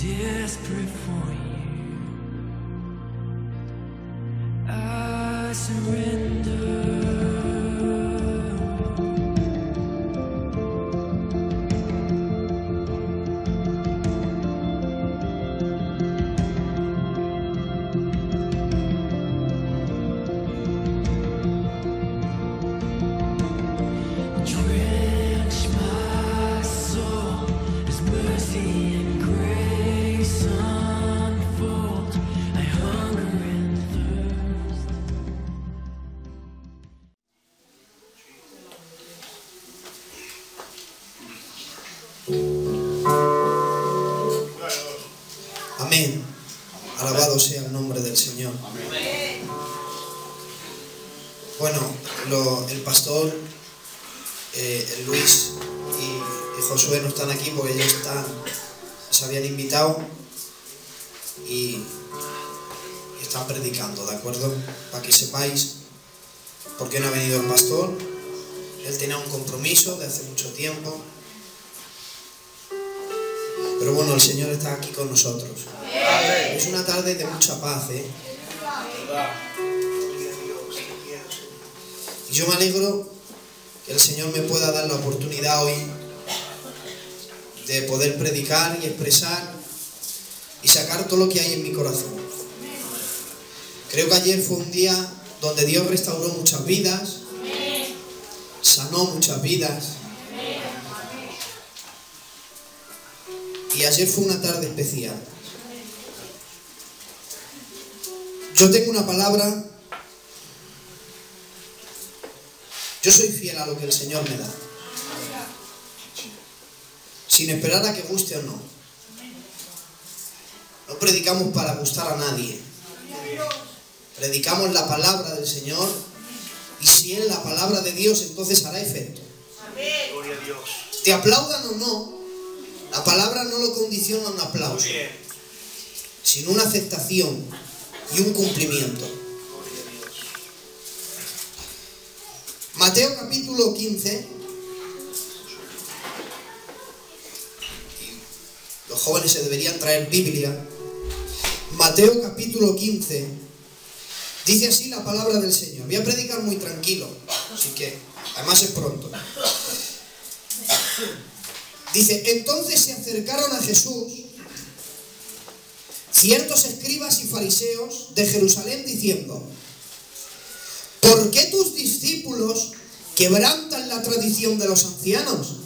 desperate for you. I surrender. Amén. Alabado sea el nombre del Señor. Bueno, el pastor, el Luis y Josué no están aquí porque ellos se habían invitado y están predicando, ¿de acuerdo? Para que sepáis por qué no ha venido el pastor. Él tenía un compromiso de hace mucho tiempo. Pero bueno, el Señor está aquí con nosotros. Es una tarde de mucha paz, Y yo me alegro que el Señor me pueda dar la oportunidad hoy de poder predicar y expresar y sacar todo lo que hay en mi corazón. Creo que ayer fue un día donde Dios restauró muchas vidas, sanó muchas vidas. Y ayer fue una tarde especial. Yo tengo una palabra. Yo soy fiel a lo que el Señor me da, sin esperar a que guste o no. No predicamos para gustar a nadie. Predicamos la palabra del Señor, y si es la palabra de Dios, entonces hará efecto. Te aplaudan o no, la palabra no lo condiciona a un aplauso, sino una aceptación y un cumplimiento. Mateo capítulo 15. Los jóvenes se deberían traer Biblia. Mateo capítulo 15. Dice así la palabra del Señor. Voy a predicar muy tranquilo, así que además es pronto. Dice: entonces se acercaron a Jesús ciertos escribas y fariseos de Jerusalén diciendo: ¿por qué tus discípulos quebrantan la tradición de los ancianos?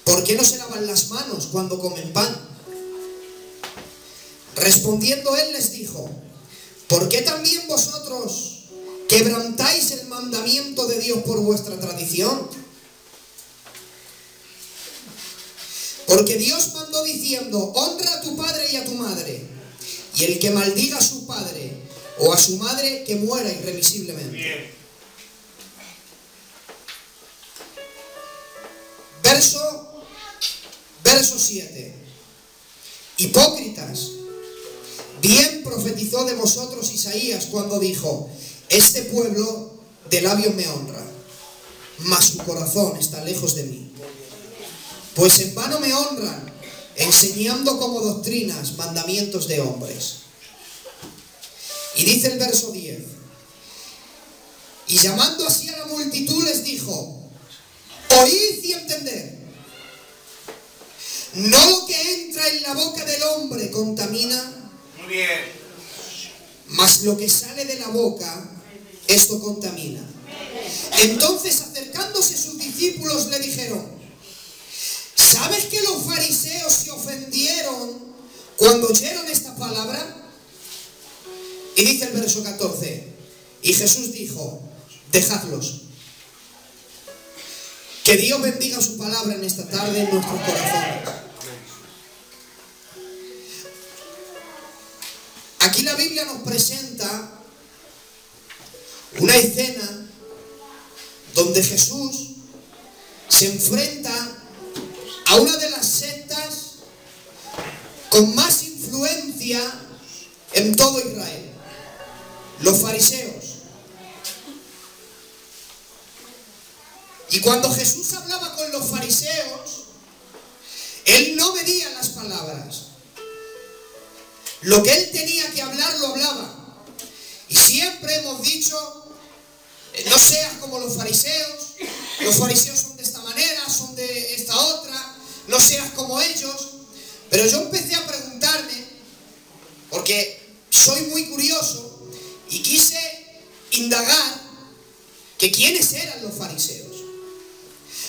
¿Por qué no se lavan las manos cuando comen pan? Respondiendo él les dijo: ¿por qué también vosotros quebrantáis el mandamiento de Dios por vuestra tradición? Porque Dios mandó diciendo: honra a tu padre y a tu madre, y el que maldiga a su padre o a su madre, que muera irremisiblemente. Verso 7. Hipócritas, bien profetizó de vosotros Isaías cuando dijo: este pueblo de labios me honra, mas su corazón está lejos de mí. Pues en vano me honran, enseñando como doctrinas mandamientos de hombres. Y dice el verso 10: y llamando así a la multitud les dijo: oíd y entended. No lo que entra en la boca del hombre contamina, mas lo que sale de la boca, esto contamina. Entonces, acercándose sus discípulos, le dijeron: ¿sabes que los fariseos se ofendieron cuando oyeron esta palabra? Y dice el verso 14: y Jesús dijo: dejadlos. Que Dios bendiga su palabra en esta tarde en nuestros corazones. Aquí la Biblia nos presenta una escena donde Jesús se enfrenta a una de las sectas con más influencia en todo Israel, los fariseos. Y cuando Jesús hablaba con los fariseos, Él no medía las palabras, Lo que él tenía que hablar, lo hablaba. Y siempre hemos dicho, no seas como los fariseos son de esta manera, son de esta otra, no seas como ellos. Pero yo empecé a preguntarme, porque soy muy curioso, y quise indagar que quiénes eran los fariseos.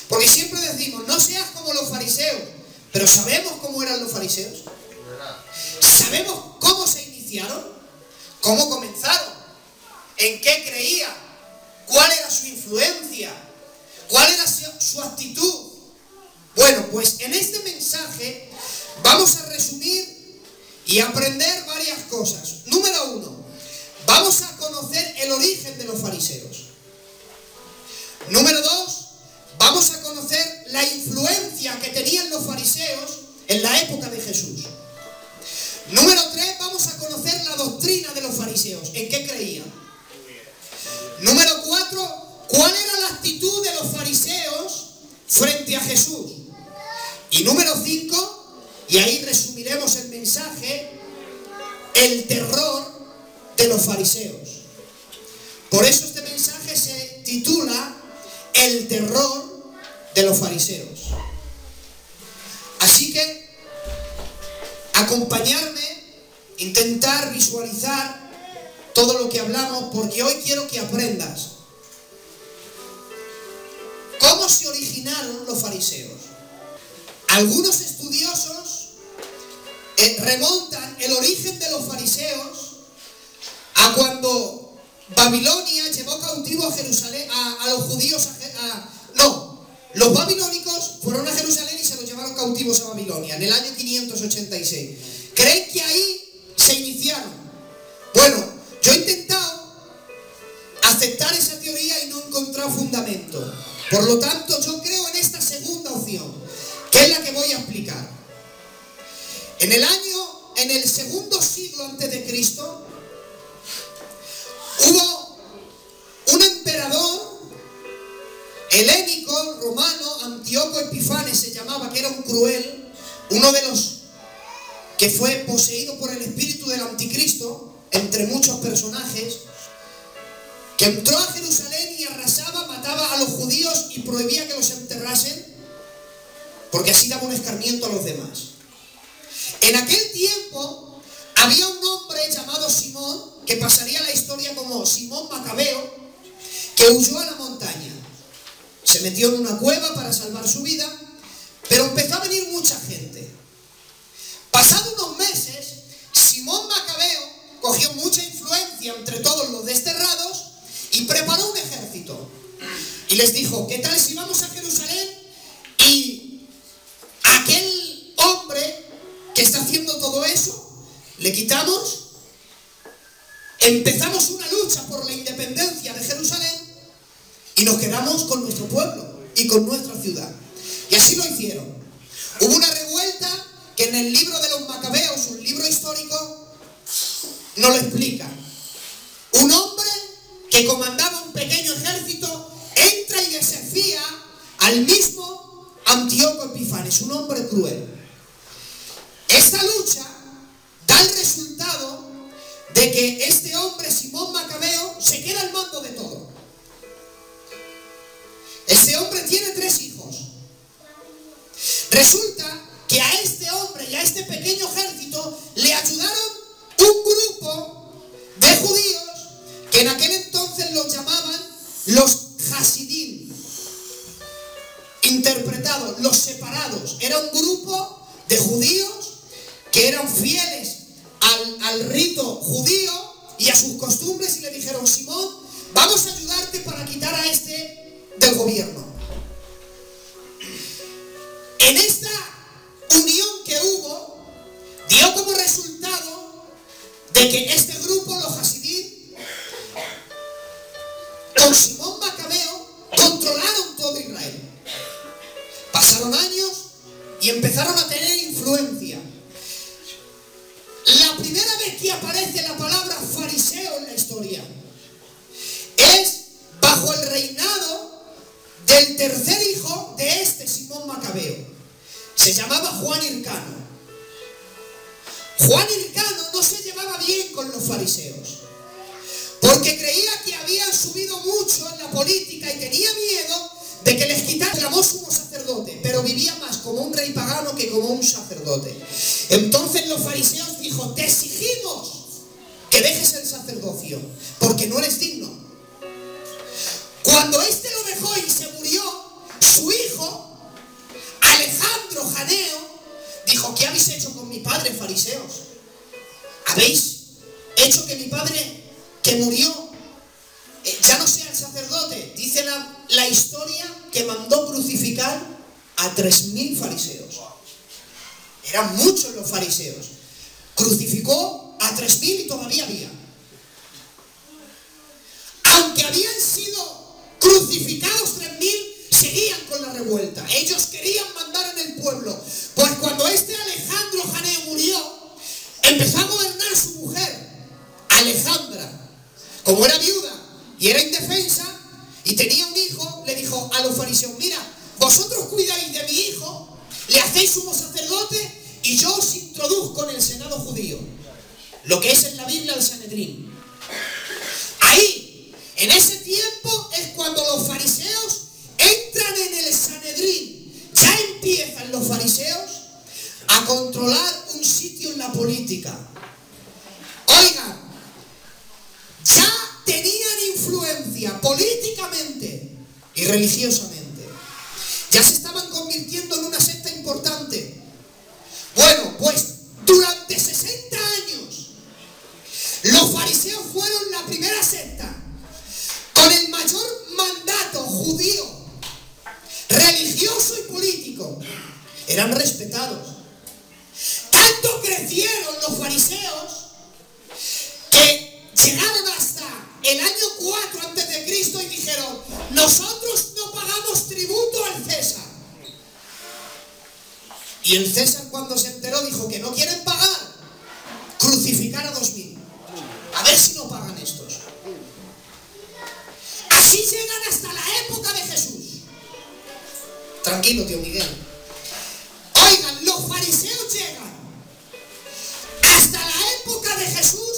Porque siempre decimos, no seas como los fariseos, pero ¿sabemos cómo eran los fariseos? ¿Sabemos cómo se iniciaron? ¿Cómo comenzaron? ¿En qué creían? ¿Cuál era su influencia? ¿Cuál era su actitud? Bueno, pues en este mensaje vamos a resumir y aprender varias cosas. Número 1, vamos a conocer el origen de los fariseos. Número 2, vamos a conocer la influencia que tenían los fariseos en la época de Jesús. Número 3, vamos a conocer la doctrina de los fariseos, en qué creían. Número 4, cuál era la actitud de los fariseos frente a Jesús. Y número 5, y ahí resumiremos el mensaje, el terror de los fariseos. Por eso este mensaje se titula El terror de los fariseos. Así que acompañarme, intentar visualizar todo lo que hablamos, porque hoy quiero que aprendas cómo se originaron los fariseos. Algunos estudiosos remontan el origen de los fariseos a cuando Babilonia llevó cautivo a Jerusalén, a los judíos, los babilónicos fueron a Jerusalén y se los llevaron cautivos a Babilonia en el año 586. ¿Creen que ahí se iniciaron? Bueno, yo he intentado aceptar esa teoría y no he encontrado fundamento. Por lo tanto, yo creo en esta segunda opción, que es la que voy a explicar. En el segundo siglo antes de Cristo, hubo un emperador helénico, romano, Antíoco Epifanes se llamaba, que era un cruel, uno de los que fue poseído por el espíritu del anticristo, entre muchos personajes, que entró a Jerusalén y arrasaba, mataba a los judíos y prohibía que los enterrasen, porque así daba un escarmiento a los demás. En aquel tiempo había un hombre llamado Simón, que pasaría a la historia como Simón Macabeo, que huyó a la montaña. Se metió en una cueva para salvar su vida, pero empezó a venir mucha gente. Pasados unos meses, Simón Macabeo cogió mucha influencia entre todos los desterrados y preparó un ejército. Y les dijo, ¿qué tal si vamos a Jerusalén y aquel hombre que está haciendo todo eso, le quitamos, empezamos una lucha por la independencia de Jerusalén y nos quedamos con nuestro pueblo y con nuestra ciudad? Y así lo hicieron. Hubo una revuelta que en el libro de los Macabeos, un libro histórico, nos lo explica. Un hombre que comandaba un pequeño ejército entra y desafía al mismo Antíoco Epifanes, un hombre cruel. Esta lucha da el resultado de que este hombre, Simón Macabeo, se queda al mando de todo. Este hombre tiene 3 hijos. Resulta que a este hombre y a este pequeño ejército le ayudaron un grupo de judíos que en aquel entonces los llamaban los Hasidim, interpretados, los separados. Era un grupo de judíos que eran fieles al rito judío y a sus costumbres, y le dijeron, Simón, vamos a ayudarte para quitar a este del gobierno. En esta unión que hubo, dio como resultado de que este grupo, los Hasidim, con Simón Macabeo, controlaron todo Israel. Pasaron años y empezaron a tener influencia. La primera vez que aparece la palabra fariseo en la historia es bajo el reinado del tercer hijo de este Simón Macabeo. Se llamaba Juan Hircano. Juan Hircano no llevaba bien con los fariseos, porque creía que habían subido mucho en la política y tenía miedo de que les quitaran el sumo sacerdote, pero vivía más como un rey pagano que como un sacerdote. Entonces los fariseos dijo: te exigimos que dejes el sacerdocio, porque no eres digno. Cuando este lo dejó y se murió, su hijo, Alejandro Janeo, dijo: ¿qué habéis hecho con mi padre, fariseos? ¿Habéis hecho que mi padre, que murió, ya no sea el sacerdote? Dice la historia que mandó crucificar a 3000 fariseos. Eran muchos los fariseos. Crucificó a 3000 y todavía había. Aunque habían sido crucificados 3000, seguían con la revuelta. Ellos querían mandar en el pueblo. Pues cuando este Alejandro Janeo murió, empezó a gobernar su mujer, Alejandra. Como era viuda y era indefensa y tenía un hijo, le dijo a los fariseos: mira, vosotros cuidáis de mi hijo, le hacéis sumo sacerdote y yo os introduzco en el Senado judío, lo que es en la Biblia el Sanedrín. Ahí, en ese tiempo, es cuando los fariseos entran en el Sanedrín. Ya empiezan los fariseos a controlar un sitio en la política. Oigan, ya tenían influencia políticamente y religiosamente. Ya se estaban convirtiendo en una secta importante. Bueno, pues durante 60 años los fariseos fueron la primera secta con el mayor mandato judío, religioso y político. Eran respetados. Tanto crecieron los fariseos que llegaron hasta el año 4 a.C. y dijeron: nosotros no pagamos tributo al César. Y el César, cuando se enteró, dijo que no quieren pagar, crucificar a 2000. A ver si no pagan estos. Así llegan hasta la época de Jesús. Tranquilo, tío Miguel. Oigan, los fariseos llegan hasta la época de Jesús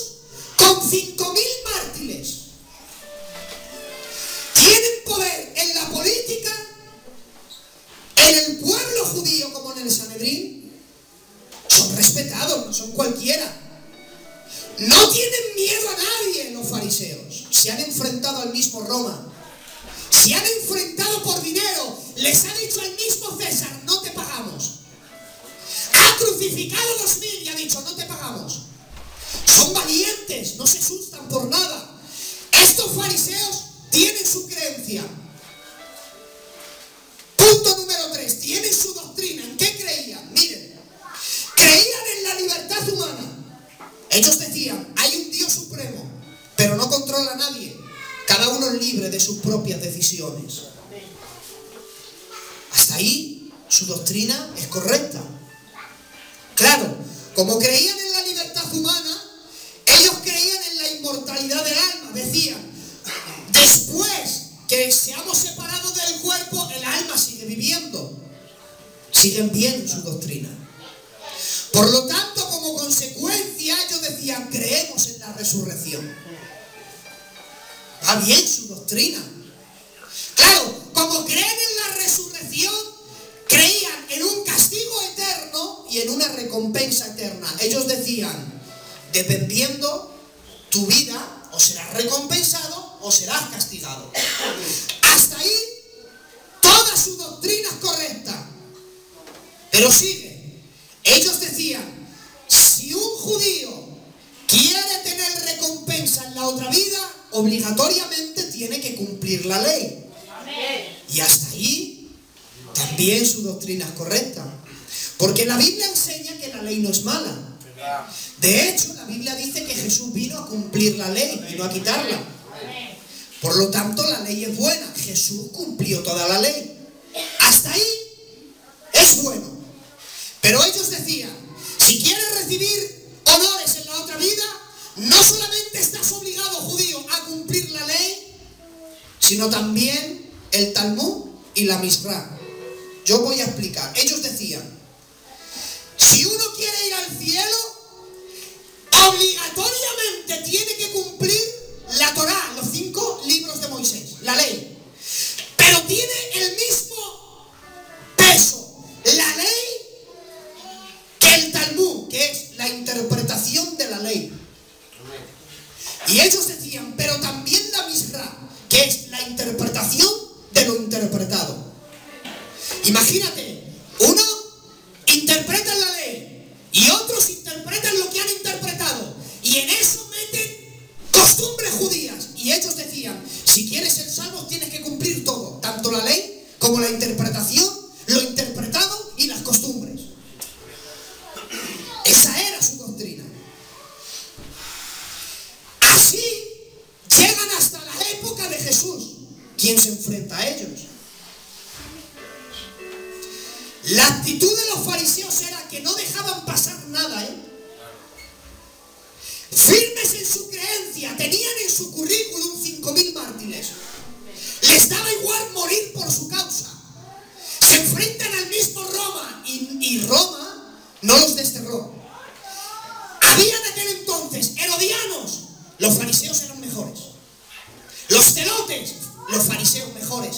con 5000 mártires. Tienen poder en la política, en el pueblo judío como en el Sanedrín. Son respetados, no son cualquiera. No tienen miedo a nadie los fariseos. Se han enfrentado al mismo Roma. Se han enfrentado por dinero. Les ha dicho al mismo César: no te pagamos. Ha crucificado 2000 y ha dicho: no te pagamos. Son valientes, no se asustan por nada. Estos fariseos tienen su creencia. Punto número 3. Tienen su doctrina. ¿En qué creían? Miren, creían en la libertad humana. Ellos decían: hay un Dios supremo, pero no controla a nadie. Cada uno es libre de sus propias decisiones. Hasta ahí su doctrina es correcta. Claro, como creían en la libertad humana, ellos creían en la inmortalidad del alma. Decían: después que seamos separados del cuerpo, el alma sigue viviendo. Siguen bien en su doctrina. Por lo tanto, como consecuencia, ellos decían: creemos en la resurrección. Va bien su doctrina. Claro, como creen en la resurrección, creían en un castigo eterno y en una recompensa eterna. Ellos decían: dependiendo tu vida, o serás recompensado o serás castigado. Hasta ahí, toda su doctrina es correcta. Pero sigue. Ellos decían: si un judío quiere tener recompensa en la otra vida, obligatoriamente tiene que cumplir la ley. Y hasta ahí también su doctrina es correcta. Porque la Biblia enseña que la ley no es mala. De hecho, la Biblia dice que Jesús vino a cumplir la ley y no a quitarla. Por lo tanto, la ley es buena. Jesús cumplió toda la ley. Hasta ahí es bueno. Pero ellos decían: si quieres recibir honores en la otra vida, no solamente estás obligado, judío, a cumplir la ley, sino también el Talmud y la Misra. Yo voy a explicar. Ellos decían: si uno quiere ir al cielo, obligatoriamente ellos decían, pero también la Misra, que es la interpretación de lo interpretado. Imagínate, uno interpreta la ley y otros interpretan lo que han interpretado, y en eso meten costumbres judías. Y ellos decían, si quieres ser salvo tienes que cumplir todo, tanto la ley como la interpretación, lo interpretado y las costumbres. Esa era su doctrina. Así llegan hasta la época de Jesús. ¿Quién se enfrenta a ellos? La actitud de los fariseos era que no dejaban pasar nada, Firmes en su creencia, tenían en su currículum 5.000 mártires. Les daba igual morir por su causa. Se enfrentan al mismo Roma y Roma no los desterró. Había en aquel entonces herodianos, los fariseos eran mejores. Los celotes, los fariseos mejores.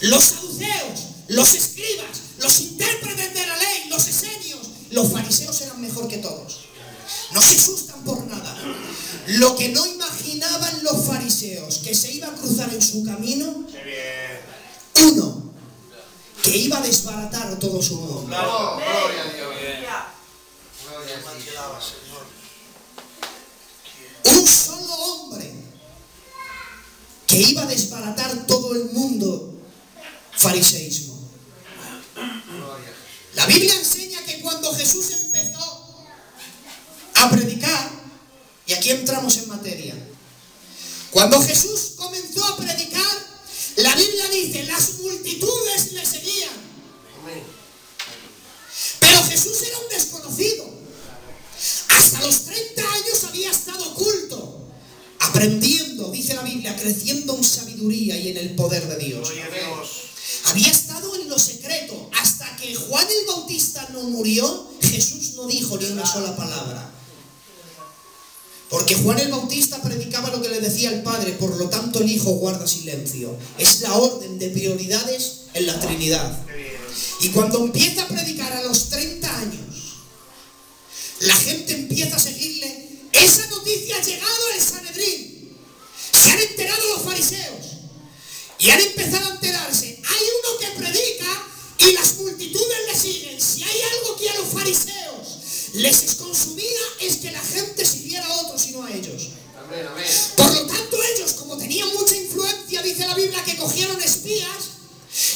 Los saduceos, los escribas, los intérpretes de la ley, los esenios, los fariseos eran mejor que todos. No se asustan por nada. Lo que no imaginaban los fariseos que se iba a cruzar en su camino, uno, que iba a desbaratar todo su mundo. Claro, gloria a Dios. Gloria a Dios. Un solo hombre que iba a desbaratar todo el mundo fariseísmo. La Biblia enseña que cuando Jesús empezó a predicar, y aquí entramos en materia, cuando Jesús comenzó a predicar, la Biblia dice, las multitudes le seguían. Pero Jesús era un desconocido. Hasta los 30 años había estado oculto, aprendiendo, dice la Biblia, creciendo en sabiduría y en el poder de Dios. Había estado en lo secreto. Hasta que Juan el Bautista no murió, Jesús no dijo ni una sola palabra. Porque Juan el Bautista predicaba lo que le decía el Padre, por lo tanto el Hijo guarda silencio. Es la orden de prioridades en la Trinidad. Y cuando empieza a predicar a los 30 años, la gente empieza a seguirle. Esa noticia ha llegado al Sanedrín. Se han enterado los fariseos y han empezado a enterarse. Hay uno que predica y las multitudes le siguen. Si hay algo que a los fariseos les consumía, es que la gente siguiera a otros y no a ellos. Amén, amén. Por lo tanto, ellos, como tenían mucha influencia, dice la Biblia, que cogieron espías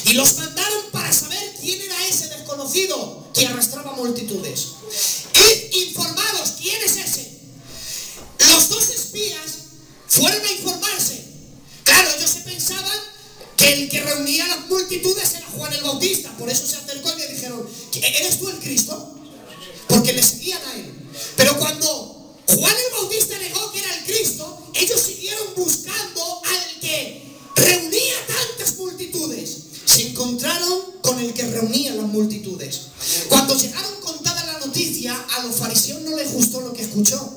y los mandaron para saber quién era ese desconocido que arrastraba multitudes. Informados, ¿quién es ese? Los dos espías fueron a informarse. Claro, ellos se pensaban que el que reunía a las multitudes era Juan el Bautista. Por eso se acercó y le dijeron, ¿eres tú el Cristo? Porque le seguían a él. Pero cuando Juan el Bautista negó que era el Cristo, ellos siguieron buscando al que reunía tantas multitudes. Se encontraron con el que reunía las multitudes. Cuando llegaron contada la noticia, a los fariseos no les gustó lo que escuchó.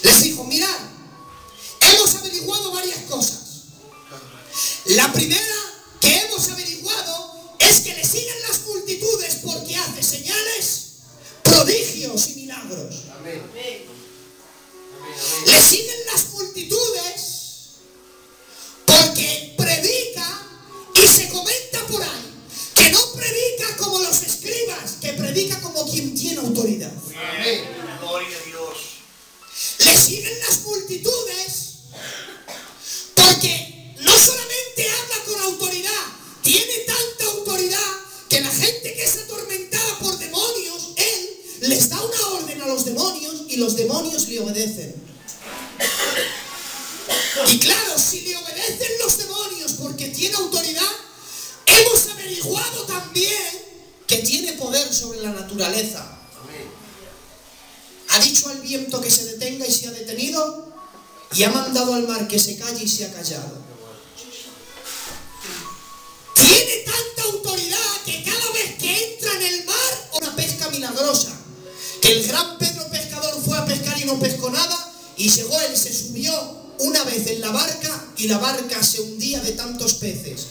Les dijo, mirad, hemos averiguado varias cosas. La primera que hemos averiguado es que le siguen las multitudes porque hace señales, prodigios y milagros. Amén. Le siguen las multitudes porque predica y se comenta por ahí que no predica como los escribas, que predica como quien tiene autoridad. Amén. Gloria a Dios. Le siguen las multitudes porque no solamente habla con autoridad, tiene tanta autoridad que la gente que es atormentada por demonios, él les da una orden a los demonios y los demonios le obedecen. Y claro, si le obedecen los demonios porque tiene autoridad, hemos averiguado también que tiene poder sobre la naturaleza. Ha dicho al viento que se detenga y se ha detenido, y ha mandado al mar que se calle y se ha callado. Tiene tanta autoridad que cada vez que entra en el mar, una pesca milagrosa. Que el gran Pedro pescador fue a pescar y no pescó nada, y llegó él, se subió una vez en la barca y la barca se hundía de tantos peces.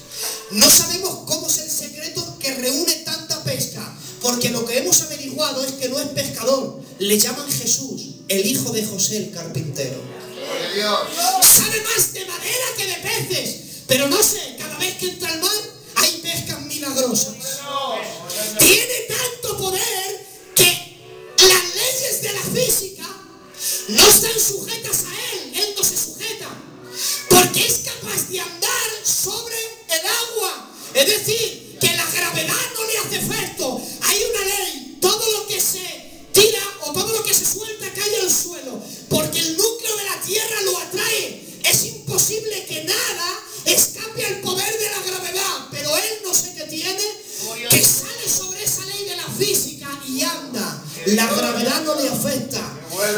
No sabemos cómo es el secreto que reúne tanta pesca, porque lo que hemos averiguado es que no es pescador, le llaman Jesús, el hijo de José el carpintero. Sabe más de madera que de peces. Pero no sé, cada vez que entra al mar hay pescas milagrosas. Tiene tanto poder que las leyes de la física no están sujetas a él. Él no se sujeta. Porque es capaz de andar sobre el agua. Es decir, que la gravedad no le hace efecto. Hay una ley. Todo lo que se tira o todo lo que se suelta cae al suelo. Porque el núcleo de la tierra lo atrae. Es imposible que nada escape al poder de la gravedad. Pero él no sé qué tiene, que sale sobre esa ley de la física y anda. La gravedad no le afecta.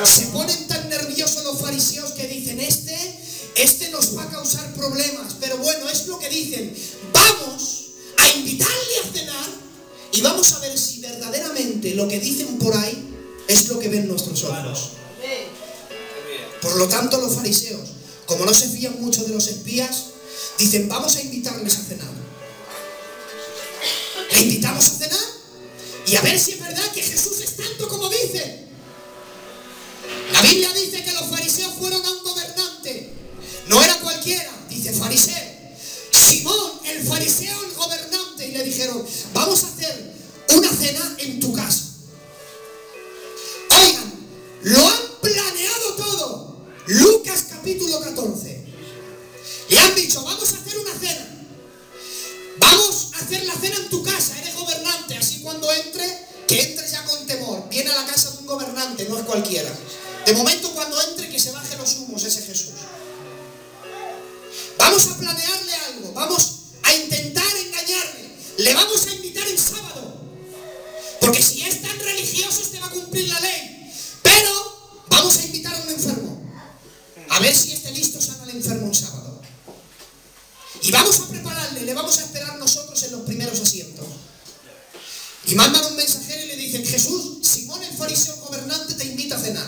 Se ponen tan nerviosos los fariseos que dicen, este nos va a causar problemas. Pero bueno, es lo que dicen. Vamos a invitarle a cenar y vamos a ver si verdaderamente lo que dicen por ahí es lo que ven nuestros ojos. Por lo tanto, los fariseos, como no se fían mucho de los espías, dicen, vamos a invitarles a cenar. Le invitamos a cenar y a ver si es verdad que Jesús es tanto como dicen. La Biblia dice que los fariseos fueron a un gobernante. No era cualquiera, dice fariseo. Simón, el fariseo, el gobernante, y le dijeron, vamos a hacer una cena en tu casa. Oigan, lo han planeado todo. Lucas capítulo 14. Le han dicho, vamos a hacer una cena. Vamos a hacer la cena en tu casa, eres gobernante, así cuando entre, que entre ya con temor. Viene a la casa de un gobernante, no es cualquiera. De momento cuando entre, que se baje los humos ese Jesús. Vamos a planearle algo, vamos a intentar engañarle. Le vamos a invitar en sábado. Porque si es tan religioso, este va a cumplir la ley. Pero vamos a invitar a un enfermo. A ver si este listo sana al enfermo un sábado. Y vamos a prepararle, le vamos a esperar nosotros en los primeros asientos. Y mandan un mensajero y le dicen, Jesús, Simón el fariseo gobernante te invita a cenar.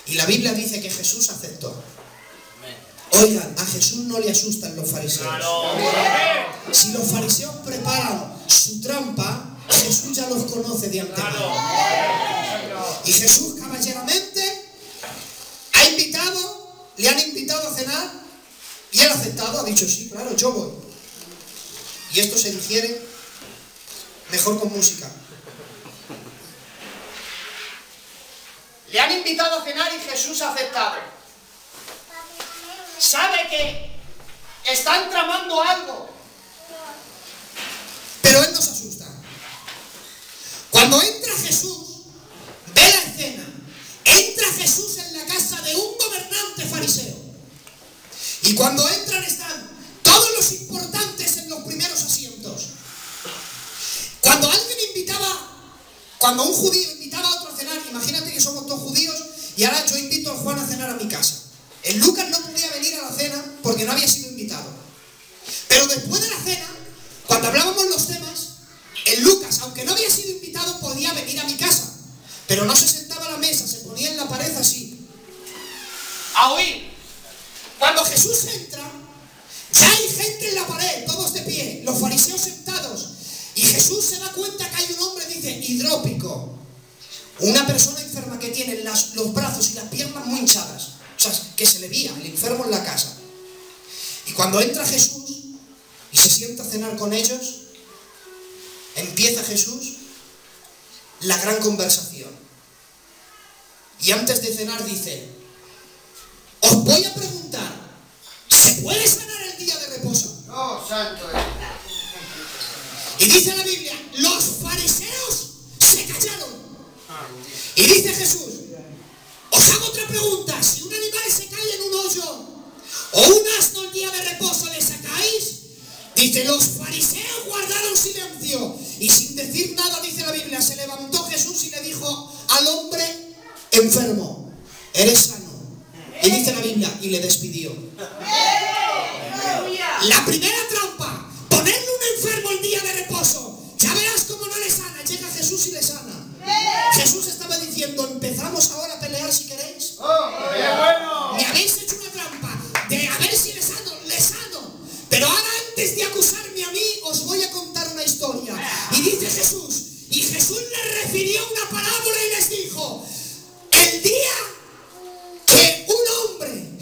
Y la Biblia dice que Jesús aceptó. Oigan, a Jesús no le asustan los fariseos. Si los fariseos preparan su trampa, Jesús ya los conoce de antemano. Y Jesús caballeramente le han invitado a cenar y él ha aceptado, ha dicho sí, claro, yo voy. Y esto se digiere mejor con música. Le han invitado a cenar y Jesús ha aceptado. Sabe que están tramando algo, pero él no se asusta. Cuando entra Jesús, ve la escena. Entra Jesús en la casa de un gobernante fariseo. Y cuando entran están todos los importantes en los primeros asientos. Cuando un judío invitaba a otro a cenar, imagínate que somos todos judíos y ahora yo invito a Juan a cenar a mi casa. El Lucas no podía venir a la cena porque no había sido invitado. Pero después de la cena, cuando hablábamos los temas, el Lucas, aunque no había sido invitado, podía venir a mi casa. Pero no se sentaba a la mesa, se ponía en la pared así, a oír. Cuando Jesús entra, ya hay gente en la pared, todos de pie, los fariseos sentados. Y Jesús se da cuenta que hay un hombre, dice, hidrópico. Una persona enferma que tiene los brazos y las piernas muy hinchadas. O sea, que se le veía el enfermo en la casa. Y cuando entra Jesús y se sienta a cenar con ellos, empieza Jesús la gran conversación. Y antes de cenar dice, os voy a preguntar, ¿se puede sanar el día de reposo? No, santo. Y dice la Biblia, los fariseos se callaron. Y dice Jesús, os hago otra pregunta, si un animal se cae en un hoyo o un asno el día de reposo, ¿le sacáis? Dice, los fariseos guardaron silencio y sin decir nada, dice la Biblia, se levantó Jesús y le dijo al hombre enfermo, eres sano. Y dice la Biblia, y le despidió. La primera trampa, ponerle un enfermo el día de reposo. Ya verás cómo no le sana. Llega Jesús y le sana. Jesús estaba diciendo, empezamos ahora a pelear si queréis. Me habéis hecho una trampa de a ver si le sano, le sano. Pero ahora antes de acusarme a mí, os voy a contar una historia. Y dice Jesús, y Jesús les refirió una parábola y les dijo, el día que un hombre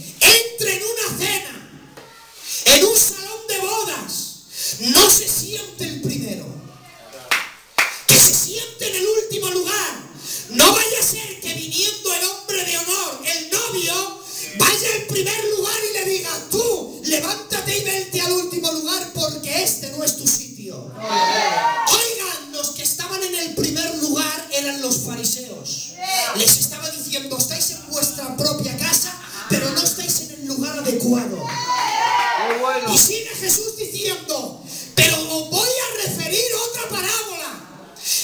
adecuado. Muy bueno. Y sigue Jesús diciendo, pero os voy a referir otra parábola.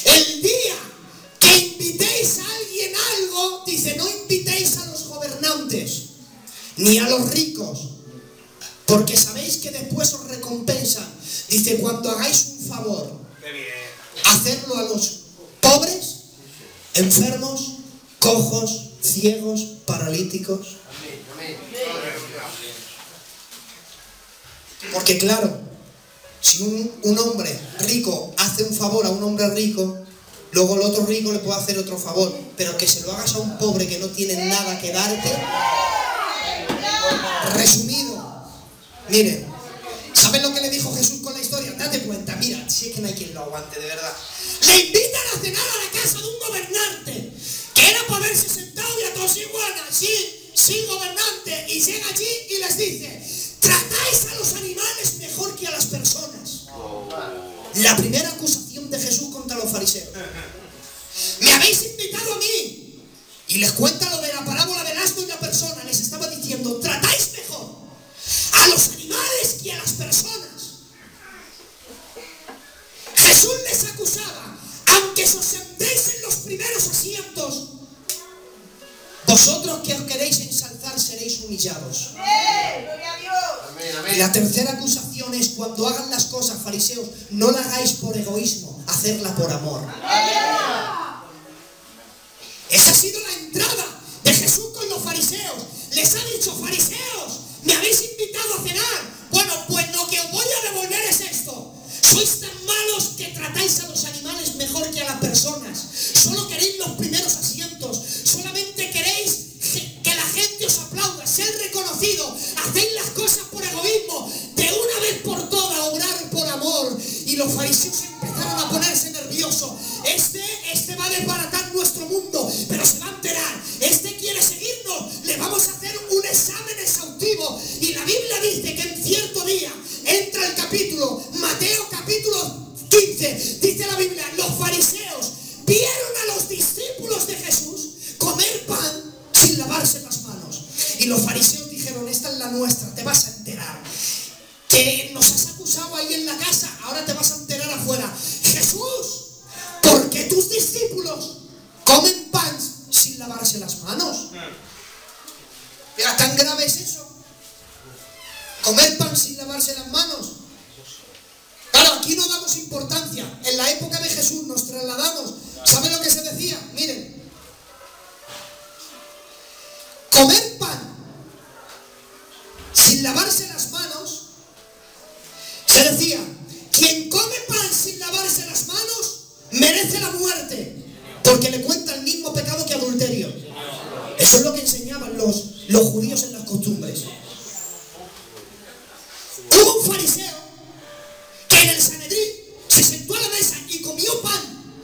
El día que invitéis a alguien a algo, dice, no invitéis a los gobernantes, ni a los ricos, porque sabéis que después os recompensan. Dice, cuando hagáis un favor, hacerlo a los pobres, enfermos, cojos, ciegos, paralíticos. Porque claro, si un hombre rico hace un favor a un hombre rico, luego el otro rico le puede hacer otro favor, pero que se lo hagas a un pobre que no tiene nada que darte. Resumido, miren, ¿saben lo que le dijo Jesús con la historia? Date cuenta, mira, si es que no hay quien lo aguante, de verdad. Le invitan a cenar a la casa de un gobernante, que era para verse sentado y a todos igual, sin gobernante, y llega allí y les dice, tratáis a los animales mejor que a las personas. La primera acusación de Jesús contra los fariseos. Me habéis invitado a mí. Y les cuenta lo de la parábola del asno y la persona. Les estaba diciendo, tratáis mejor a los animales que a las personas. Jesús les acusaba, aunque os sentéis en los primeros asientos, vosotros que os queréis ensalzar seréis humillados. Y la tercera acusación es, cuando hagan las cosas, fariseos, no la hagáis por egoísmo, hacedla por amor. Esa ha sido la entrada de Jesús con los fariseos. Les ha dicho, fariseos, me habéis invitado a cenar. Bueno, pues lo que os voy a devolver es esto. Sois tan malos que tratáis a los animales mejor que a las personas. Solo queréis los primeros asientos. Solamente queréis que la gente os aplauda, ser reconocido. Hacéis las cosas por egoísmo. De una vez por todas, obrar por amor. Y los fariseos empezaron a ponerse nerviosos. Este va a desbaratar nuestro mundo, pero se va a enterar. Este quiere seguirnos. Le vamos a hacer un examen exhaustivo. Y la Biblia dice que en cierto día entra el capítulo, Mateo capítulo 15, dice la Biblia, los fariseos vieron a los discípulos de Jesús comer pan sin lavarse las manos. Y los fariseos dijeron, esta es la nuestra, te vas a enterar. Que nos has acusado ahí en la casa, ahora te vas a enterar afuera. Jesús, ¿por qué tus discípulos comen pan sin lavarse las manos? Mira, ¿tan grave es eso? Comer pan sin lavarse las manos. Claro, aquí no damos importancia. En la época de Jesús nos trasladamos. ¿Saben lo que se decía? Miren. Comer pan sin lavarse las manos. Se decía, quien come pan sin lavarse las manos merece la muerte, porque le cuenta el mismo pecado que adulterio. Eso es lo que enseñaban los judíos en las costumbres. Hubo un fariseo que en el Sanedrín se sentó a la mesa y comió pan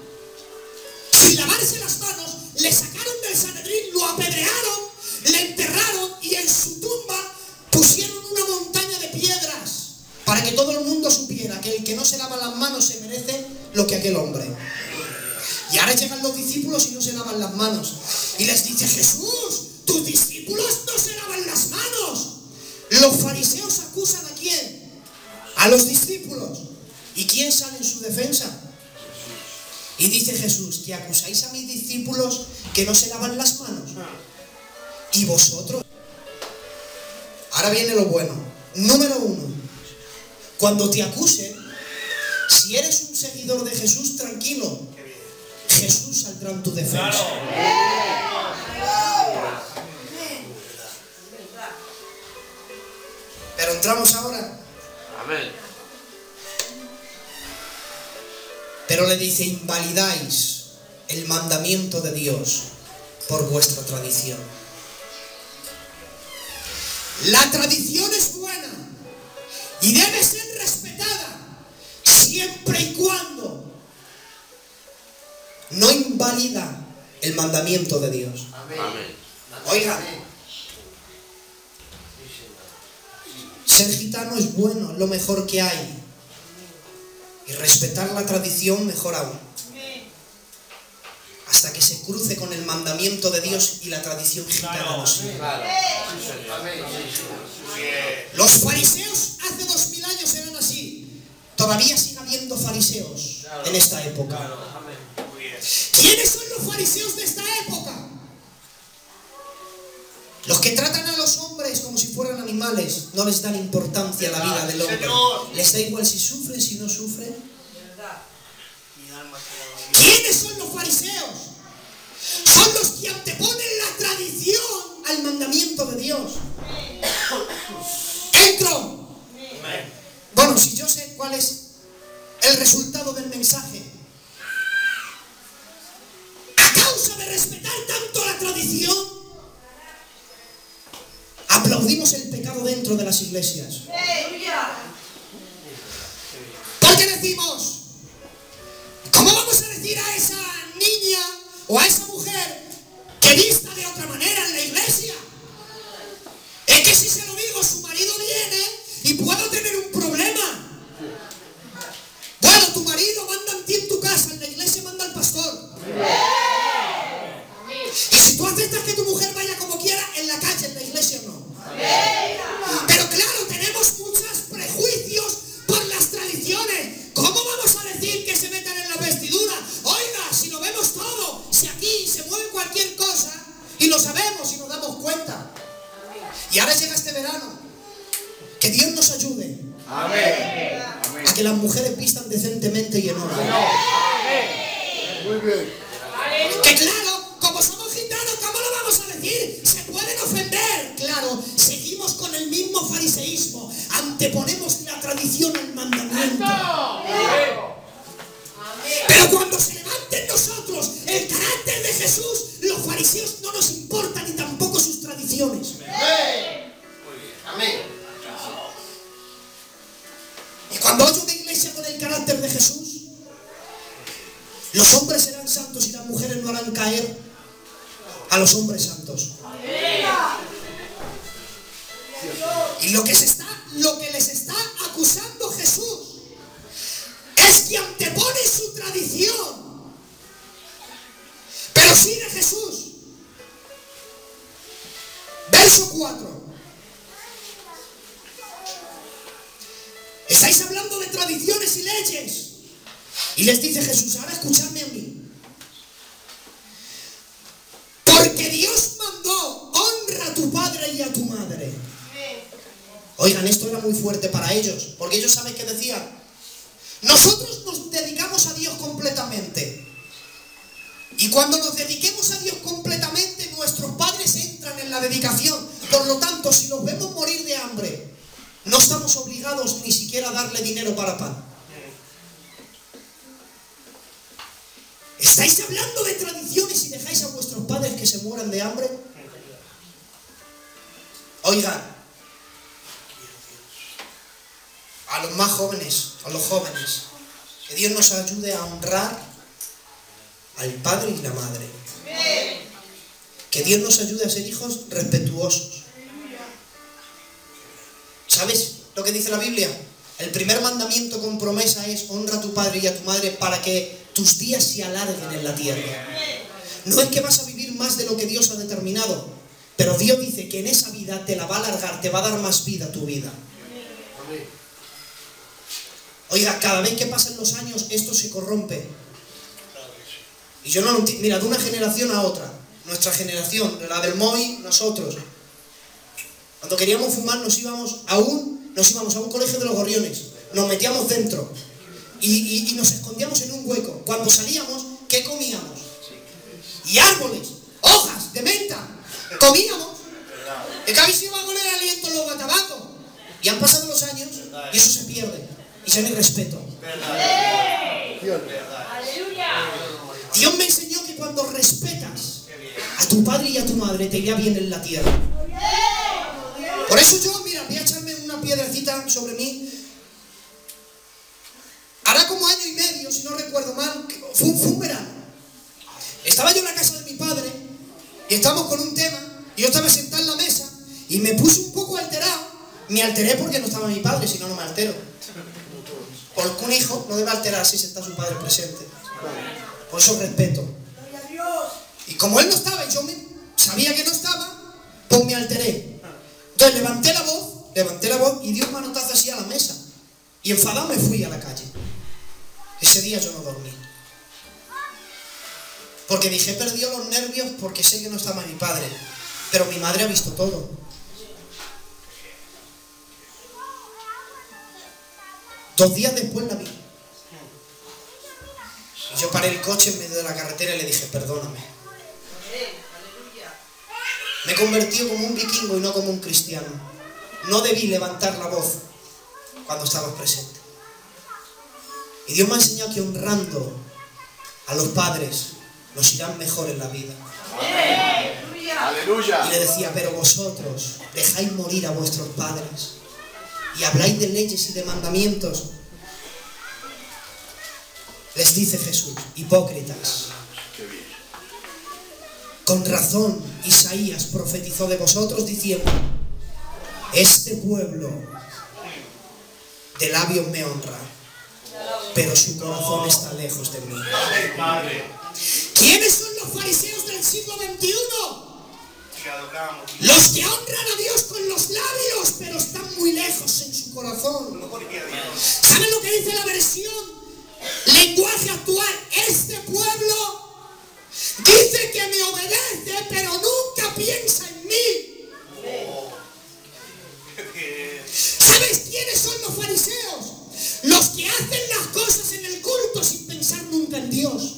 sin lavarse las manos. Le sacaron del Sanedrín, lo apedrearon, le enterraron y en su tumba pusieron una montaña de piedras para que todo el mundo supiera que el que no se lava las manos se merece lo que aquel hombre. Y ahora llegan los discípulos y no se lavan las manos. Y les dice, Jesús, tus discípulos no se lavan las manos. Los fariseos acusan ¿a quién? A los discípulos. ¿Y quién sale en su defensa? Y dice Jesús, que acusáis a mis discípulos que no se lavan las manos. ¿Y vosotros? Ahora viene lo bueno. Número 1. Cuando te acusen, si eres un seguidor de Jesús, tranquilo. Jesús saldrá en tu defensa. Pero entramos ahora. Amén. Pero le dice, invalidáis el mandamiento de Dios por vuestra tradición. La tradición es buena y debe ser respetada siempre y cuando no invalida el mandamiento de Dios. Amén. Oiga, ser gitano es bueno, es lo mejor que hay. Y respetar la tradición, mejor aún. hasta que se cruce con el mandamiento de Dios y la tradición gitana nos sigue. Los fariseos hace 2000 años eran así. Todavía sigue habiendo fariseos en esta época. ¿Quiénes son los fariseos de esta época? Los que tratan a los hombres como si fueran animales, no les dan importancia a la vida del hombre. Les da igual si sufren, si no sufren. ¿Quiénes son los fariseos? Son los que anteponen la tradición al mandamiento de Dios. Entro. Bueno, si yo sé cuál es el resultado del mensaje. A causa de respetar tanto la tradición, aplaudimos el pecado dentro de las iglesias. Porque decimos, ¿cómo vamos a decir a esa niña o a esa mujer que vista de otra manera en la iglesia? Es que si se lo digo, su marido viene y puedo tener un problema. Bueno, tu marido manda en ti en tu casa, en la iglesia manda al pastor. Y si tú aceptas que tu mujer vaya como quiera, en la calle, en la iglesia no. Pero claro, tenemos muchos prejuicios por las tradiciones. ¿Cómo vamos a decir que se metan en la vestidura? Oiga, si lo vemos todo, si aquí se mueve cualquier cosa y lo sabemos y nos damos cuenta. Y ahora llega este verano. Que Dios nos ayude. Amén. A que las mujeres vistan decentemente y en orden. Muy bien. Que claro, como somos gitanos, ¿cómo lo vamos a decir? Se pueden ofender. Claro, seguimos con el mismo fariseísmo. Anteponemos la tradición al mandamiento. Pero cuando se levante en nosotros el carácter de Jesús, los fariseos no nos importan ni tampoco sus tradiciones. Amén. Y cuando haya una iglesia con el carácter de Jesús, los hombres serán santos y las mujeres no harán caer a los hombres santos. Y lo que les está acusando Jesús es que antepone su tradición. Pero sigue Jesús. Verso 4. Estáis hablando de tradiciones y leyes. Y les dice Jesús, ahora escuchadme a mí. Porque Dios mandó, honra a tu padre y a tu madre. Oigan, esto era muy fuerte para ellos, porque ellos saben que decían, nosotros nos dedicamos a Dios completamente. Y cuando nos dediquemos a Dios completamente, nuestros padres entran en la dedicación. Por lo tanto, si los vemos morir de hambre, no estamos obligados ni siquiera a darle dinero para pan. ¿Estáis hablando de tradiciones y dejáis a vuestros padres que se mueran de hambre? Oigan, a los más jóvenes, a los jóvenes, que Dios nos ayude a honrar al padre y la madre. Que Dios nos ayude a ser hijos respetuosos. ¿Sabes lo que dice la Biblia? El primer mandamiento con promesa es honra a tu padre y a tu madre para que tus días se alarguen en la tierra. No es que vas a vivir más de lo que Dios ha determinado, pero Dios dice que en esa vida te la va a alargar, te va a dar más vida a tu vida. Oiga, cada vez que pasan los años esto se corrompe. Y yo no lo entiendo. Mira, de una generación a otra, nuestra generación, la del MOI, nosotros, cuando queríamos fumar nos íbamos a un colegio de los Gorriones, nos metíamos dentro y nos escondíamos en un hueco. Cuando salíamos, ¿qué comíamos? Y árboles, hojas de menta, comíamos. El que habéis ido a oler aliento en los batabacos. Y han pasado los años y eso se pierde. Y ya no hay respeto. Dios me enseñó que cuando respetas a tu padre y a tu madre te irá bien en la tierra. Por eso yo, mira, voy a echarme una piedrecita sobre mí. Hará como año y medio, si no recuerdo mal, fue un verano. Estaba yo en la casa de mi padre y estábamos con un tema y yo estaba sentado en la mesa y me puse un poco alterado. Me alteré porque no estaba mi padre, si no, no me altero. Porque un hijo no debe alterarse si está su padre presente. Por eso respeto. como él no estaba y yo sabía que no estaba, pues me alteré. Entonces levanté la voz y di un manotazo así a la mesa. Y enfadado me fui a la calle. Ese día yo no dormí. Porque dije, he perdido los nervios porque sé que no estaba mi padre. Pero mi madre ha visto todo. Dos días después la vi. Y yo paré el coche en medio de la carretera y le dije, perdóname. Me he convertido como un vikingo y no como un cristiano. No debí levantar la voz cuando estabas presente. Y Dios me ha enseñado que honrando a los padres nos irán mejor en la vida. Aleluya. Y le decía, pero vosotros dejáis morir a vuestros padres y habláis de leyes y de mandamientos. Les dice Jesús, hipócritas. Con razón Isaías profetizó de vosotros diciendo, este pueblo de labios me honra, pero su corazón está lejos de mí. ¿Quiénes son los fariseos del siglo XXI? Los que honran a Dios con los labios, pero están muy lejos en su corazón. ¿Saben lo que dice la versión? Lenguaje actual. Este pueblo dice que me obedece, pero nunca piensa en mí. ¿Sabes quiénes son los fariseos? Los que hacen las cosas en el culto sin pensar nunca en Dios.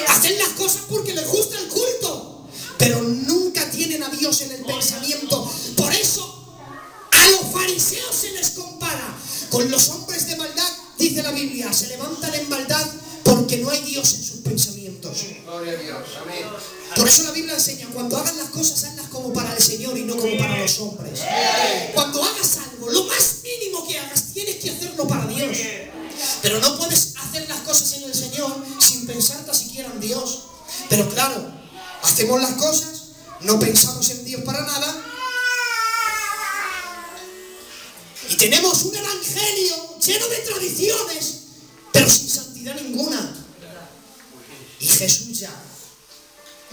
Hacen las cosas porque les gusta el culto, pero nunca tienen a Dios en el pensamiento. Por eso a los fariseos se les compara con los hombres de maldad. Dice la Biblia, se levantan en maldad porque no hay Dios en sus pensamientos. Gloria a Dios. Amén. Por eso la Biblia enseña, cuando hagas las cosas, hazlas como para el Señor y no como para los hombres. Cuando hagas algo, lo más mínimo que hagas, tienes que hacerlo para Dios. Pero no puedes hacer las cosas en el Señor sin pensar tan siquiera en Dios. Pero claro, hacemos las cosas, no pensamos en Dios para nada. Y tenemos un evangelio lleno de tradiciones, pero sin santidad ninguna. Y Jesús ya,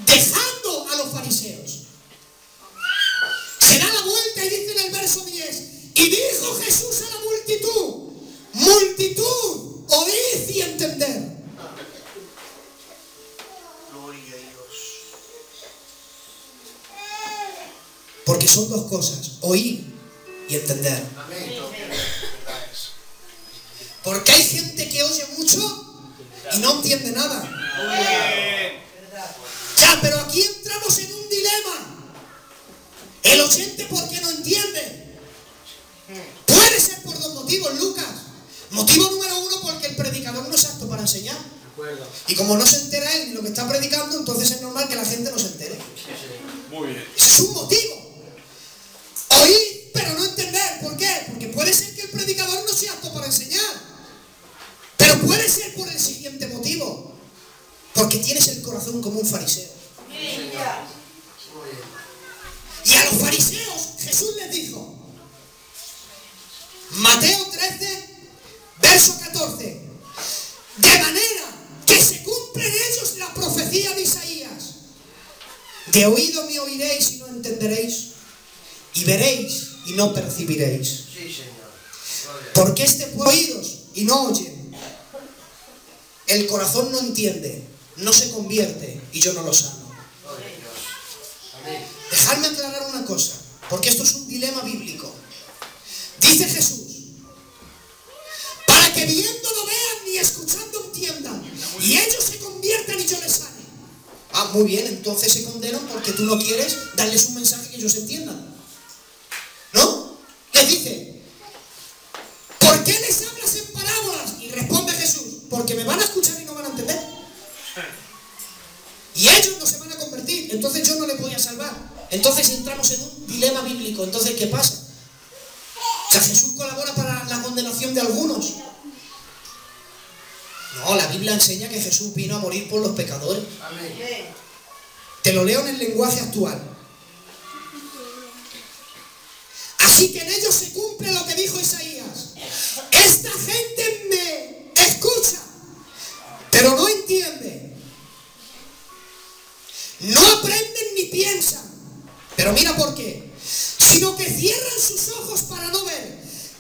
dejando a los fariseos, se da la vuelta y dice en el verso 10, y dijo Jesús a la multitud, multitud, oíd y entender. Gloria a Dios. Porque son dos cosas, oír y entender. Amén. Porque hay gente que oye mucho y no entiende nada. Ya, pero aquí entramos en un dilema. El oyente, ¿por qué no entiende? Puede ser por dos motivos, Lucas. Motivo número uno, porque el predicador no es apto para enseñar. Y como no se entera él ni lo que está predicando, entonces es normal que la gente no se entere. Muy bien. Ese es un motivo. Oír, pero no entender. ¿Por qué? Porque puede ser que el predicador no sea apto para enseñar. Pero puede ser por el siguiente motivo. Porque tienes el corazón como un fariseo. Y a los fariseos Jesús les dijo, Mateo 13, verso 14, de manera que se cumple en ellos la profecía de Isaías. De oído me oiréis y no entenderéis, y veréis y no percibiréis. Sí, Señor. Porque este pueblo oídos y no oyen, el corazón no entiende, no se convierte y yo no lo sano. Gloria a Dios. Amén. Dejadme aclarar una cosa, porque esto es un dilema bíblico. Dice Jesús, para que viendo no vean ni escuchando entiendan, y ellos se conviertan y yo les sane. Ah, muy bien, entonces se condenan porque tú no quieres darles un mensaje que ellos entiendan. ¿No? Les dice, ¿por qué les hablas en parábolas? Y responde Jesús, porque me van a escuchar y no van a entender. Y ellos no se van a convertir, entonces yo no les voy a salvar. Entonces entramos en un dilema bíblico. Entonces, ¿qué pasa? O sea, ¿Jesús colabora para la condenación de algunos? No, la Biblia enseña que Jesús vino a morir por los pecadores. Amén. Te lo leo en el lenguaje actual. Así que en ellos se cumple lo que dijo Isaías. Esta gente me escucha, pero no entiende. No aprenden ni piensan. Pero mira por qué. Sino que cierran sus ojos para no ver,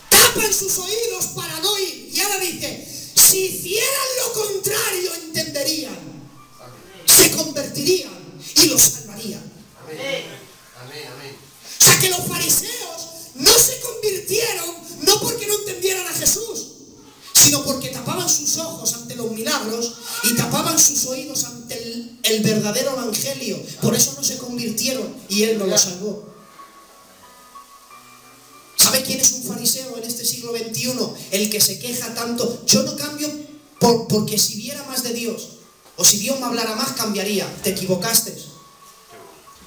tapan sus oídos para no oír. Y ahora dice, si hicieran lo contrario entenderían, se convertirían y los salvarían. Amén. Amén, amén. O sea que los fariseos no se convirtieron no porque no entendieran a Jesús, sino porque tapaban sus ojos ante los milagros y tapaban sus oídos ante el verdadero evangelio. Por eso no se convirtieron y Él no los salvó. ¿Sabe quién es un fariseo en este siglo XXI? El que se queja tanto. Yo no cambio porque si viera más de Dios, o si Dios me hablara más, cambiaría. Te equivocaste.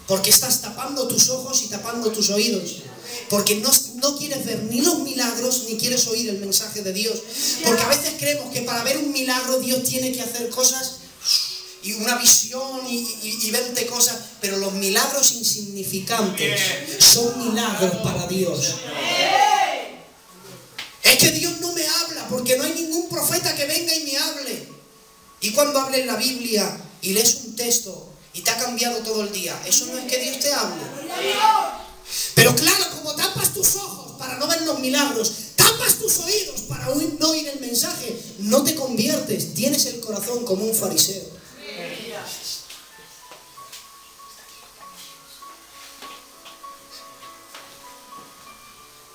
Porque estás tapando tus ojos y tapando tus oídos. Porque no quieres ver ni los milagros ni quieres oír el mensaje de Dios. Porque a veces creemos que para ver un milagro Dios tiene que hacer cosas y una visión y 20 cosas, pero los milagros insignificantes son milagros para Dios. Es que Dios no me habla porque no hay ningún profeta que venga y me hable. Y cuando hables la Biblia y lees un texto y te ha cambiado todo el día, eso no es que Dios te hable. Pero claro, como tapas tus ojos para no ver los milagros, tapas tus oídos para no oír el mensaje, no te conviertes, tienes el corazón como un fariseo.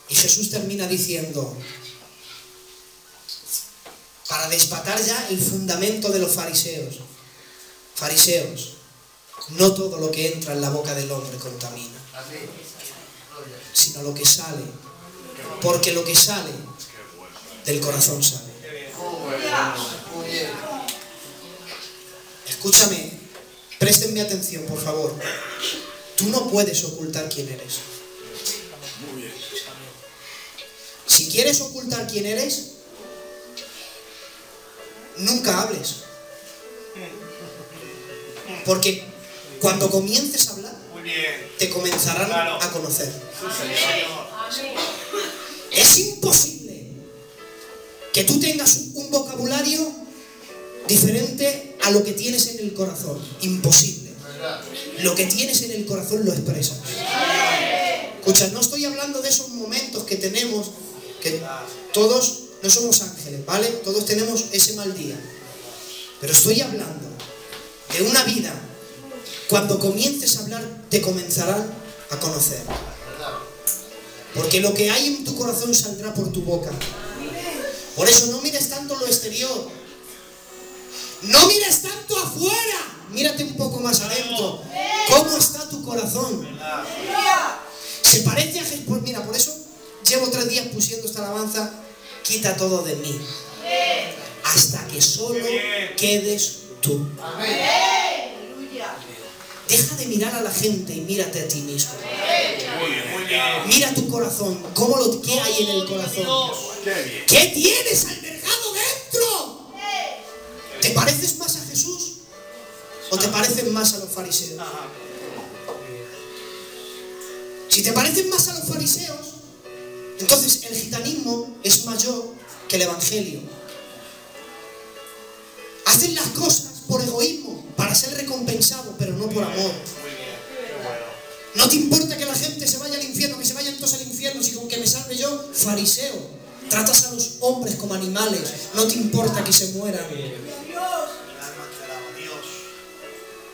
Y Jesús termina diciendo, para desbatar ya el fundamento de los fariseos: fariseos, no todo lo que entra en la boca del hombre contamina, sino lo que sale, porque lo que sale del corazón sale. Escúchame, préstenme atención, por favor. Tú no puedes ocultar quién eres. Si quieres ocultar quién eres, nunca hables. Porque cuando comiences a hablar, te comenzarán a conocer. Es imposible que tú tengas un vocabulario diferente a lo que tienes en el corazón. Imposible. Lo que tienes en el corazón lo expresas. Escucha, no estoy hablando de esos momentos que tenemos, que todos no somos ángeles, ¿vale? Todos tenemos ese mal día. Pero estoy hablando de una vida. Cuando comiences a hablar, te comenzarán a conocer. Porque lo que hay en tu corazón saldrá por tu boca. Por eso no mires tanto lo exterior. No mires tanto afuera. Mírate un poco más adentro. ¿Cómo está tu corazón? ¿Se parece a Jesús? Pues mira, por eso llevo 3 días pusiendo esta alabanza. Quita todo de mí, hasta que solo quedes tú. Deja de mirar a la gente y mírate a ti mismo. Mira tu corazón. ¿Qué hay en el corazón? ¿Qué tienes albergado dentro? ¿Te pareces más a Jesús o te pareces más a los fariseos? Si te pareces más a los fariseos, entonces el gitanismo es mayor que el evangelio. Hacen las cosas por egoísmo, para ser recompensado, pero no por amor. No te importa que la gente se vaya al infierno, que se vayan todos al infierno, si con que me salve yo, fariseo. Tratas a los hombres como animales, no te importa que se mueran.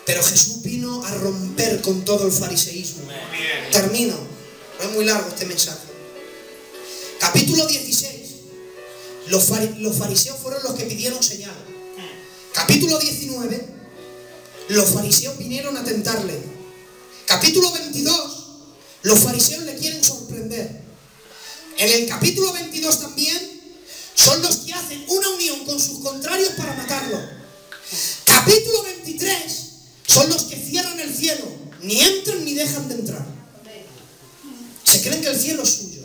Pero Jesús vino a romper con todo el fariseísmo. Termino, no es muy largo este mensaje. Capítulo 16. Los fariseos fueron los que pidieron señal. Capítulo 19. Los fariseos vinieron a tentarle. Capítulo 22. Los fariseos le quieren sorprender. En el capítulo 22 también son los que hacen una unión con sus contrarios para matarlo. Capítulo 23 son los que cierran el cielo. Ni entran ni dejan de entrar. Se creen que el cielo es suyo.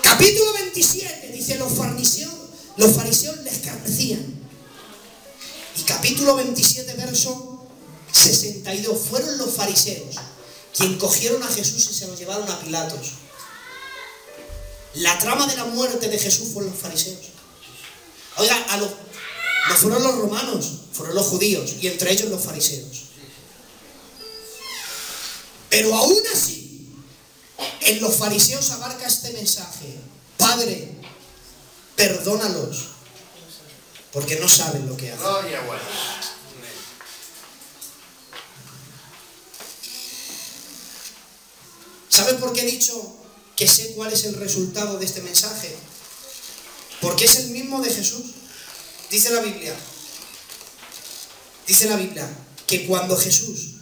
Capítulo 27 dice los fariseos le escarnecían. Y capítulo 27 verso 62 fueron los fariseos quien cogieron a Jesús y se lo llevaron a Pilatos. La trama de la muerte de Jesús fueron los fariseos. Oiga, No fueron los romanos, fueron los judíos, y entre ellos los fariseos. Pero aún así, en los fariseos abarca este mensaje: Padre, perdónalos, porque no saben lo que hacen. Gloria a Dios. ¿Sabes por qué he dicho que sé cuál es el resultado de este mensaje? Porque es el mismo de Jesús. Dice la Biblia que cuando Jesús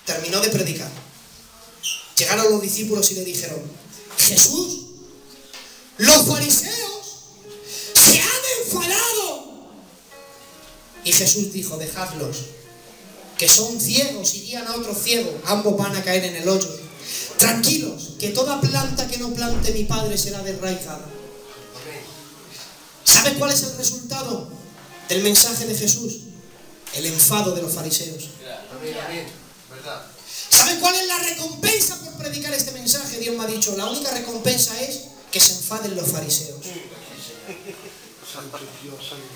terminó de predicar, llegaron los discípulos y le dijeron: Jesús, los fariseos se han enfadado. Y Jesús dijo: dejadlos, que son ciegos y guían a otros ciegos, ambos van a caer en el hoyo. Tranquilos, que toda planta que no plante mi Padre será desraigada. ¿Sabes cuál es el resultado del mensaje de Jesús? El enfado de los fariseos. Amén, amén. ¿Verdad? ¿Sabes cuál es la recompensa por predicar este mensaje? Dios me ha dicho: la única recompensa es que se enfaden los fariseos.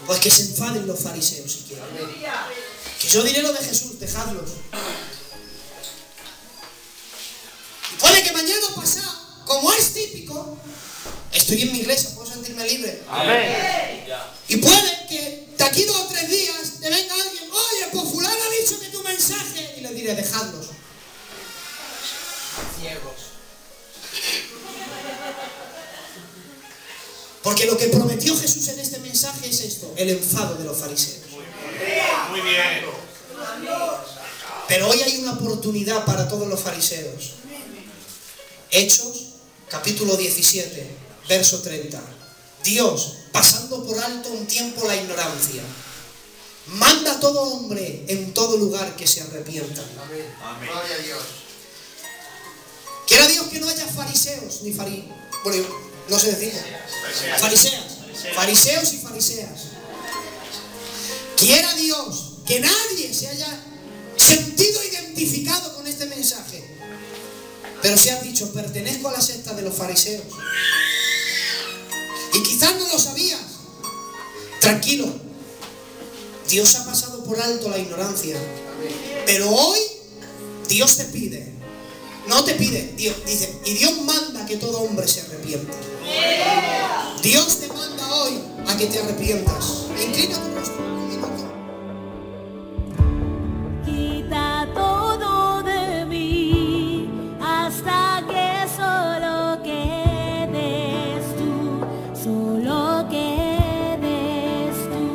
Pues que se enfaden los fariseos si quieren. Que yo diré lo de Jesús: dejadlos. Y puede que mañana o pasado, como es típico, estoy en mi iglesia, puedo sentirme libre. Amén. Y puede que de aquí 2 o 3 días te venga alguien: oye, pues fulano ha dicho que tu mensaje, y le diré: dejadlos. Ciegos. Porque lo que prometió Jesús en este mensaje es esto: el enfado de los fariseos. Muy bien. Pero hoy hay una oportunidad para todos los fariseos. Hechos, capítulo 17, verso 30. Dios, pasando por alto un tiempo la ignorancia, manda a todo hombre en todo lugar que se arrepienta. Amén. Amén. Gloria a Dios. Quiera Dios que no haya fariseos ni bueno, no sé decirlo. Fariseos y fariseas. Quiera Dios que nadie se haya sentido identificado con este mensaje, pero si has dicho: pertenezco a la secta de los fariseos, y quizás no lo sabías. Tranquilo, Dios ha pasado por alto la ignorancia, pero hoy Dios te pide, no te pide, Dios dice, y Dios manda que todo hombre se arrepienta. Dios te manda hoy a que te arrepientas. Inclina tu rostro un minuto. Quita todo de mí hasta que solo quedes tú, solo quedes tú.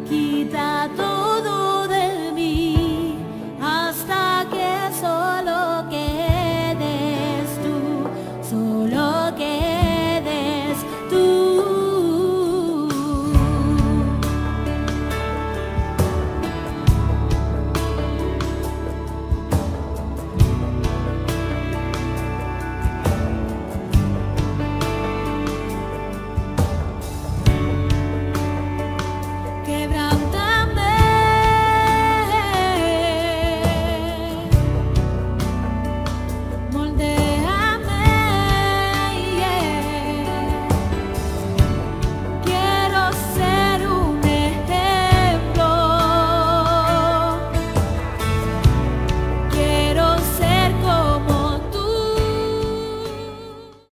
Quita todo.